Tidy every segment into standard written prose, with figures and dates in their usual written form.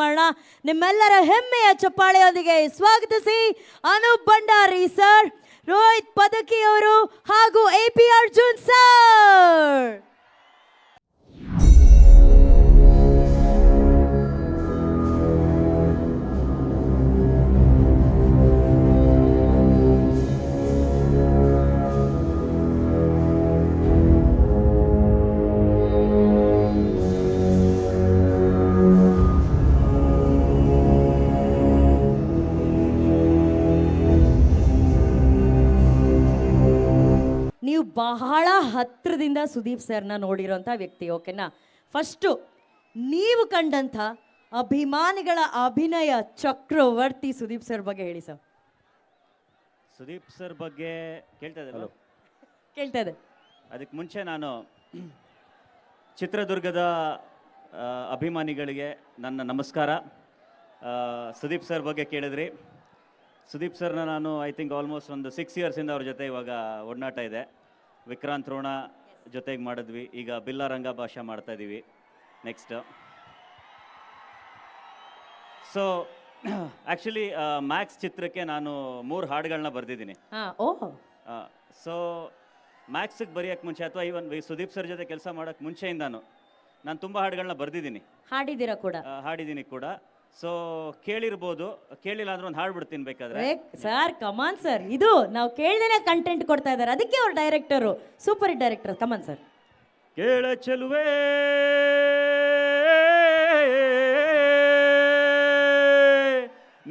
ಮಾಡೋಣ. ನಿಮ್ಮೆಲ್ಲರ ಹೆಮ್ಮೆಯ ಚಪ್ಪಾಳೆಯೊಂದಿಗೆ ಸ್ವಾಗತಿಸಿ ಅನೂಪ್ ಭಂಡಾರಿ ಸರ್, ರೋಹಿತ್ ಪದಕಿ ಅವರು ಹಾಗೂ AP ಅರ್ಜುನ್ ಸರ್. ನೀವು ಬಹಳ ಹತ್ತಿರದಿಂದ ಸುದೀಪ್ ಸರ್ನ ನೋಡಿರೋಂಥ ವ್ಯಕ್ತಿ, ಓಕೆನಾ? ಫಸ್ಟು ನೀವು ಕಂಡಂಥ ಅಭಿಮಾನಿಗಳ ಅಭಿನಯ ಚಕ್ರವರ್ತಿ ಸುದೀಪ್ ಸರ್ ಬಗ್ಗೆ ಹೇಳಿ ಸರ್. ಸುದೀಪ್ ಸರ್ ಬಗ್ಗೆ ಕೇಳ್ತಾ ಇದ್ದಾರೆ. ಕೇಳ್ತಾ ಇದೆ. ಅದಕ್ಕೆ ಮುಂಚೆ ನಾನು ಚಿತ್ರದುರ್ಗದ ಅಭಿಮಾನಿಗಳಿಗೆ ನನ್ನ ನಮಸ್ಕಾರ. ಸುದೀಪ್ ಸರ್ ಬಗ್ಗೆ ಕೇಳಿದ್ರಿ. ಸುದೀಪ್ ಸರ್ನ ನಾನು ಐ ಥಿಂಕ್ ಆಲ್ಮೋಸ್ಟ್ ಒಂದು 6 ಇಯರ್ಸಿಂದ ಅವ್ರ ಜೊತೆ ಇವಾಗ ಒಡನಾಟ ಇದೆ. ವಿಕ್ರಾಂತ್ ರೋಣ ಜೊತೆಗೆ ಮಾಡಿದ್ವಿ, ಈಗ ಬಿಲ್ಲ ರಂಗ ಭಾಷಾ ಮಾಡ್ತಾ ಇದ್ದೀವಿ ನೆಕ್ಸ್ಟ್. ಸೊ ಆ್ಯಕ್ಚುಲಿ ಮ್ಯಾಕ್ಸ್ ಚಿತ್ರಕ್ಕೆ ನಾನು 3 ಹಾಡುಗಳನ್ನ ಬರೆದಿದ್ದೀನಿ. ಸೊ ಮ್ಯಾಕ್ಸಿಗೆ ಬರೆಯೋಕ್ಕೆ ಮುಂಚೆ ಅಥವಾ ಇವನ್ ಸುದೀಪ್ ಸರ್ ಜೊತೆ ಕೆಲಸ ಮಾಡೋಕ್ಕೆ ಮುಂಚೆಯಿಂದಾನು ನಾನು ತುಂಬ ಹಾಡುಗಳನ್ನ ಬರೆದಿದ್ದೀನಿ, ಹಾಡಿದ್ದೀನಿ ಕೂಡ. ಸೊ ಕೇಳಿರ್ಬೋದು, ಕೇಳಿಲ್ಲ ಅಂದ್ರೆ ಒಂದು ಹಾಡು ಬಿಡ್ತೀನಿ ಬೇಕಾದ್ರೆ. ಸರ್ ಕಮಾನ್ ಸರ್, ಇದು ನಾವು ಕೇಳ್ದೇನೆ ಕಂಟೆಂಟ್ ಕೊಡ್ತಾ ಇದ್ದಾರೆ, ಅದಕ್ಕೆ ಅವ್ರ director super hit director. Come on sir. ಕೇಳ ಚೆಲುವೆ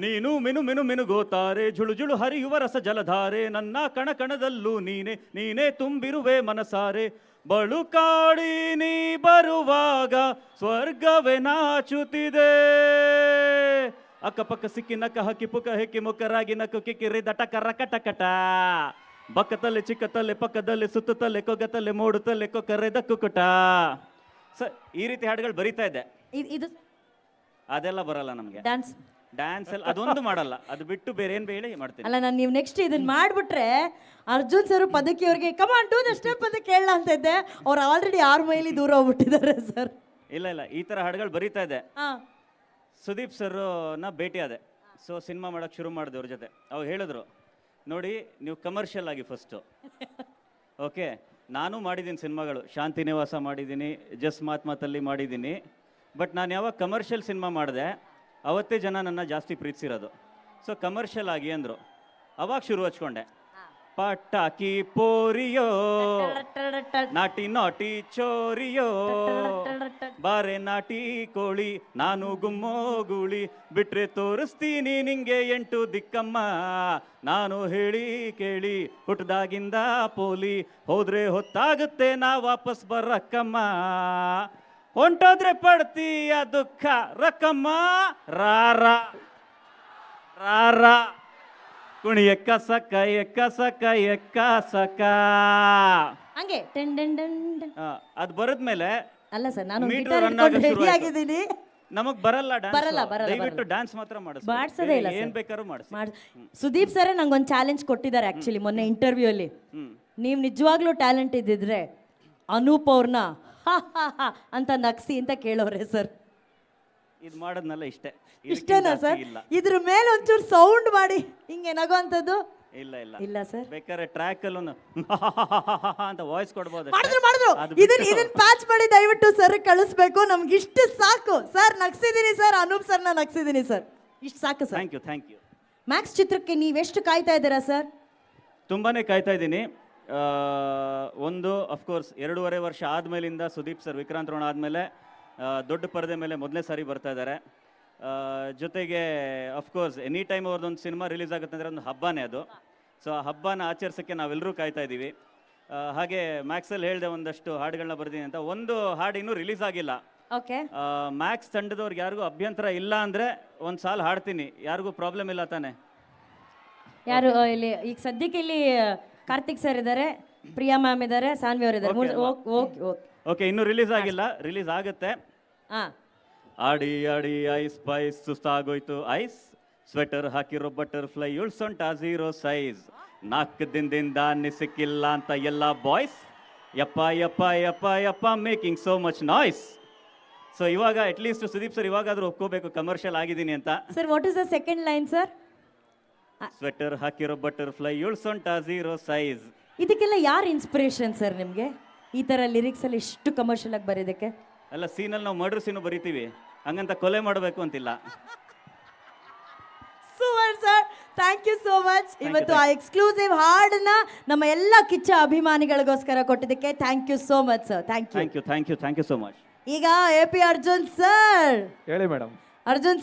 ನೀನು ಮಿನು ಮಿನು ಮಿನುಗೋತಾರೆ, ಜುಳು ಜುಳು ಹರಿಯುವ ರಸ ಜಲಧಾರೆ, ನನ್ನ ಕಣ ಕಣದಲ್ಲೂ ನೀನೆ ನೀನೇ ತುಂಬಿರುವೆ ಮನಸಾರೆ, ಬಳುಕಾಡಿ ನೀ ಬರುವಾಗ ಸ್ವರ್ಗವೇ ನಾಚುತ್ತಿದೆ, ಅಕ್ಕಪಕ್ಕ ಸಿಕ್ಕಿ ನಕ್ಕ ಹಕ್ಕಿ ಪುಕ ಹೆಕ್ಕಿ ಮುಖರಾಗಿ ನಕ್ಕು ಕಿಕ್ಕಿರಿ ದಟಕ ರಕಟಕಟ, ಬಕ್ಕತಲೆ ಚಿಕ್ಕತಲೆ ಪಕ್ಕದಲ್ಲಿ ಸುತ್ತತಲೆ ಕೊಗತಲೆ ಮೂಡುತ್ತಲೆ ಕೊಕ್ಕರೆದ ಕುಕುಟ. ಸ ಈ ರೀತಿ ಹಾಡುಗಳು ಬರೀತಾ ಇದ್ದೆ. ಇದು ಅದೆಲ್ಲ ಬರಲ್ಲ ನಮಗೆ. ಡ್ಯಾನ್ಸ್ ಎಲ್ಲ ಅದೊಂದು ಮಾಡಲ್ಲ, ಅದು ಬಿಟ್ಟು ಬೇರೆ ಏನ್ ಬೇಳೆ ಮಾಡ್ತೀನಿ. ಅಲ್ಲ, ನಾನು ನೀವು ನೆಕ್ಸ್ಟ್ ಇದನ್ನ ಮಾಡ್ಬಿಟ್ರೆ ಅರ್ಜುನ್ ಸರ್ ಪದಕಿ ಅವ್ರಿಗೆ ಕಮಾನ್ ಟು ದ ಸ್ಟೆಪ್ ಅಂತ ಕೇಳಲ್ಲ ಅಂತ ಇದ್ದೆ. ಅವ್ರು ಆಲ್ರೆಡಿ 6 ಮೈಲಿ ದೂರ ಹೋಗ್ಬಿಟ್ಟಿದ್ದಾರೆ ಸರ್. ಇಲ್ಲ ಈ ತರ ಹಾಡುಗಳು ಬರೀತಾ ಇದೆ. ಸುದೀಪ್ ಸರ್ ನ ಭೇಟಿ ಆದೆ. ಸೊ ಸಿನಿಮಾ ಮಾಡಕ್ ಶುರು ಮಾಡಿದೆ ಅವ್ರ ಜೊತೆ. ಅವ್ರು ಹೇಳಿದ್ರು, ನೋಡಿ ನೀವು ಕಮರ್ಷಿಯಲ್ ಆಗಿ ಫಸ್ಟು. ಓಕೆ, ನಾನು ಮಾಡಿದ್ದೀನಿ ಸಿನಿಮಾಗಳು, ಶಾಂತಿ ನಿವಾಸ ಮಾಡಿದ್ದೀನಿ, ಜಸ್ ಮಾತ್ಮಾತಲ್ಲಿ ಮಾಡಿದ್ದೀನಿ. ಬಟ್ ನಾನು ಯಾವಾಗ ಕಮರ್ಷಿಯಲ್ ಸಿನಿಮಾ ಮಾಡಿದೆ ಅವತ್ತೇ ಜನ ನನ್ನ ಜಾಸ್ತಿ ಪ್ರೀತಿಸಿರೋದು. ಸೊ ಕಮರ್ಷಿಯಲ್ ಆಗಿ ಅಂದರು, ಅವಾಗ ಶುರು ಹಚ್ಕೊಂಡೆ. ಪಟಾಕಿ ಪೋರಿಯೋ ನಾಟಿ ನಾಟಿ ಚೋರಿಯೋ, ಬಾರೆ ನಾಟಿ ಕೋಳಿ ನಾನು ಗುಮ್ಮೋ ಗೂಳಿ, ಬಿಟ್ರೆ ತೋರಿಸ್ತೀನಿ ನಿಂಗೆ 8 ದಿಕ್ಕಮ್ಮ, ನಾನು ಹೇಳಿ ಕೇಳಿ ಹುಟ್ಟದಾಗಿಂದ ಪೋಲಿ, ಹೋದ್ರೆ ಹೊತ್ತಾಗುತ್ತೆ ನಾ ವಾಪಸ್ ಬರಕ್ಕಮ್ಮ, ಹೊಂಟೋದ್ರೆ ಪಡ್ತೀಯ ದುಃಖ ರಕಮ್ಮ, ರಾರ ರಾರ ಕುಣಿ ಎಕ್ಕ ಸಕ್ಕ ಎಕ್ಕ ಸಕ್ಕ ಎಕ್ಕ ಸಕ್ಕ ಹಂಗೆ ಅದು ಬರದ್ಮೇಲೆ ಅಲ್ಲ ಸರ್, ನಾನು ರೆಡಿ ಆಗಿದ್ದೀನಿ. ನಮಗ್ ಬರಲ್ಲ ಡ್ಯಾನ್ಸ್, ದಯವಿಟ್ಟು ಡ್ಯಾನ್ಸ್ ಮಾತ್ರ ಮಾಡಿಸೋದೇ ಇಲ್ಲ, ಏನ್ ಬೇಕಾದ್ರೂ ಮಾಡಿಸಿ. ಸುದೀಪ್ ಸರ್ ನಂಗೊಂದು ಚಾಲೆಂಜ್ ಕೊಟ್ಟಿದ್ದಾರೆ ಆಕ್ಚುಲಿ ಮೊನ್ನೆ ಇಂಟರ್ವ್ಯೂ ಅಲ್ಲಿ. ನೀವು ನಿಜವಾಗ್ಲೂ ಟ್ಯಾಲೆಂಟ್ ಇದ್ದಿದ್ರೆ ಅನೂಪ್ ಅವ್ರನ್ನ ಅಂತ ನಗ್ಸಿ ಅಂತ ಕೇಳೋರೆ ಸರ್. ಇದು ಮಾಡೋದ್ನಲ್ಲ ಇಷ್ಟೇನಾ ಸರ್? ಇದ್ರ ಮೇಲೆ ಒಂಚೂರು ಸೌಂಡ್ ಮಾಡಿ ಹಿಂಗೆ ನಗೋಂಥದ್ದು ಇಲ್ಲ ಸರ್. ಬೇಕಾದ್ರೆ ಟ್ರ್ಯಾಕ್ ಅಲ್ಲೂ ಅಂತ ವಾಯ್ಸ್ ಕೊಡ್ಬೋದು. ಮಾಡಿದ್ರು ಇದನ್ನ ಪ್ಯಾಚ್ ಮಾಡಿ ದಯವಿಟ್ಟು ಸರ್ ಕಳಿಸ್ಬೇಕು. ನಮ್ಗೆ ಇಷ್ಟು ಸಾಕು ಸರ್. ನಗ್ಸಿದ್ದೀನಿ ಸರ್, ಅನೂಪ್ ಸರ್ನ ನಗ್ಸಿದ್ದೀನಿ ಸರ್, ಇಷ್ಟು ಸಾಕು ಸರ್. Thank you. ಮ್ಯಾಕ್ಸ್ ಚಿತ್ರಕ್ಕೆ ನೀವೆಷ್ಟು ಕಾಯ್ತಾ ಇದ್ದೀರಾ ಸರ್? ತುಂಬಾನೇ ಕಾಯ್ತಾ ಇದ್ದೀನಿ. ಒಂದು ಅಫ್ಕೋರ್ಸ್ 2.5 ವರ್ಷ ಆದಮೇಲಿಂದ ಸುದೀಪ್ ಸರ್ ವಿಕ್ರಾಂತ್ ರೋಣ ಆದಮೇಲೆ ದೊಡ್ಡ ಪರದೆ ಮೇಲೆ ಮೊದಲನೇ ಸಾರಿ ಬರ್ತಾ ಇದ್ದಾರೆ. ಜೊತೆಗೆ ಅಫ್ಕೋರ್ಸ್ ಎನಿ ಟೈಮ್ ಅವ್ರದ್ದೊಂದು ಸಿನಿಮಾ ರಿಲೀಸ್ ಆಗುತ್ತೆ ಅಂದರೆ ಒಂದು ಹಬ್ಬನೇ ಅದು. ಸೊ ಆ ಹಬ್ಬನ ಆಚರಿಸೋಕ್ಕೆ ನಾವೆಲ್ಲರೂ ಕಾಯ್ತಾ ಇದ್ದೀವಿ. ಹಾಗೆ ಮ್ಯಾಕ್ಸಲ್ಲಿ ಹೇಳಿದೆ ಒಂದಷ್ಟು ಹಾಡುಗಳನ್ನ ಬರ್ದೀನಿ ಅಂತ. ಒಂದು ಹಾಡು ಇನ್ನೂ ರಿಲೀಸ್ ಆಗಿಲ್ಲ. ಮ್ಯಾಕ್ಸ್ ತಂಡದವ್ರಿಗೆ ಯಾರಿಗೂ ಅಭ್ಯಂತರ ಇಲ್ಲ ಅಂದರೆ ಒಂದು ಸಾಲ ಹಾಡ್ತೀನಿ, ಯಾರಿಗೂ ಪ್ರಾಬ್ಲಮ್ ಇಲ್ಲ ತಾನೆ? ಯಾರು ಇಲ್ಲಿ ಈಗ ಸದ್ಯಕ್ಕೆ ಇಲ್ಲಿ ಕಾರ್ತಿಕ್ ಸರ್ ಇದ್ದಾರೆ, ಪ್ರಿಯಾ ಮ್ಯಾಮ್ ಇದ್ದಾರೆ, ಸಾನ್ವಿ ಅವರು ಇದ್ದಾರೆ. ಓಕೆ, ಇನ್ನೂ ರಿಲೀಸ್ ಆಗಿಲ್ಲ, ರಿಲೀಸ್ ಆಗುತ್ತೆ. ಆಡಿ ಆಡಿ ಐಸ್ ಸ್ಪೈಸ್ ಸುಸ್ತಾಗೋಯ್ತು ಐಸ್, ಸ್ವೆಟರ್ ಹಾಕಿರೋ ಬಟರ್ಫ್ಲೈ ಉಳ್ಸೊಂಟ 0 ಸೈಜ್, 4 ದಿನದಿಂದ ಸಿಕ್ಕಿಲ್ಲ ಅಂತ ಎಲ್ಲ ಬಾಯ್ಸ್, ಯಪ್ಪ ಯಪ್ಪ ಯಪ್ಪ ಯಪ್ಪ making so much noise. So ಇವಾಗ ಅಟ್ಲೀಸ್ಟ್ ಸುದೀಪ್ ಸರ್ ಇವಾಗಾದ್ರೂ ಒಪ್ಕೋಬೇಕು ಕಮರ್ಷಿಯಲ್ ಆಗಿದ್ದೀನಿ ಅಂತ. Sir what is the second line sir? Sweater ಹಾಕಿರೋ ಬಟರ್ಫ್ಲೈ ಇವಳು ಸೊಂಟ 0 ಸೈಜ್. ಇದಕ್ಕೆಲ್ಲ ಯಾರು ಇನ್ಸ್ಪಿರೇಷನ್ ಸರ್ ನಿಮಗೆ ಈ ಥರ ಲಿರಿಕ್ಸ್ ಅಲ್ಲಿ ಇಷ್ಟು ಕಮರ್ಷಿಯಲ್ ಆಗಿ ಬರೋದಕ್ಕೆ? ಅಲ್ಲ ಸೀನಲ್ಲಿ ನಾವು ಮರ್ಡರ್ ಸೀನು ಬರಿತೀವಿ, ಹಂಗಂತ ಕೊಲೆ ಮಾಡಬೇಕು ಅಂತಿಲ್ಲ. Super sir, thank you so much. ಇವತ್ತು ಆ ಎಕ್ಸ್ಕ್ಲೂಸಿವ್ ಹಾಡನ್ನ ನಮ್ಮ ಎಲ್ಲ ಕಿಚ್ಚ ಅಭಿಮಾನಿಗಳಿಗೋಸ್ಕರ ಕೊಟ್ಟಿದ್ದಕ್ಕೆ thank you so much sir. Thank you thank you thank you thank you so much. ಈಗ ಎ ಪಿ ಅರ್ಜುನ್ ಸರ್, ಹೇಳಿ ಮೇಡಮ್. ಅರ್ಜುನ್